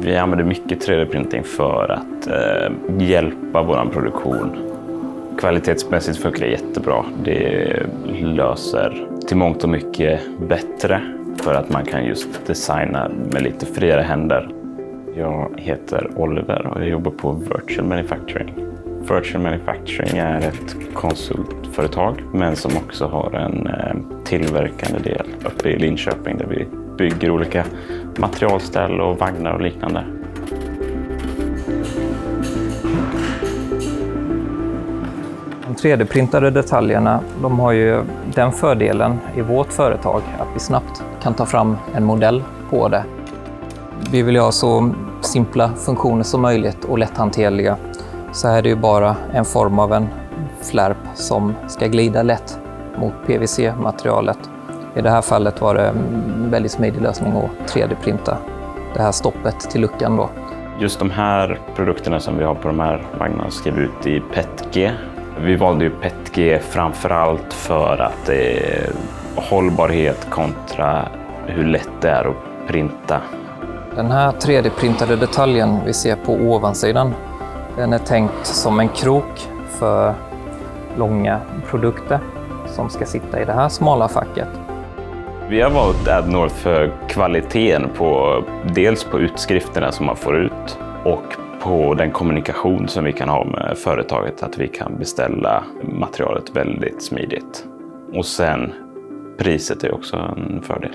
Vi använder mycket 3D-printing för att hjälpa vår produktion. Kvalitetsmässigt funkar det jättebra. Det löser till mångt och mycket bättre för att man kan just designa med lite friare händer. Jag heter Oliver och jag jobbar på Virtual Manufacturing. Virtual Manufacturing är ett konsultföretag men som också har en tillverkande del uppe i Linköping där vi bygger olika materialställ och vagnar och liknande. De 3D-printade detaljerna, de har ju den fördelen i vårt företag att vi snabbt kan ta fram en modell på det. Vi vill ha så simpla funktioner som möjligt och lätthanterliga. Så här är det ju bara en form av en flärp som ska glida lätt mot PVC-materialet. I det här fallet var det en väldigt smidig lösning att 3D-printa det här stoppet till luckan då. Just de här produkterna som vi har på de här vagnarna skrev ut i PETG. Vi valde ju PETG framförallt för att det är hållbarhet kontra hur lätt det är att printa. Den här 3D-printade detaljen vi ser på ovansidan, den är tänkt som en krok för långa produkter som ska sitta i det här smala facket. Vi har valt Addnorth för kvaliteten på dels på utskrifterna som man får ut och på den kommunikation som vi kan ha med företaget, att vi kan beställa materialet väldigt smidigt. Och sen priset är också en fördel.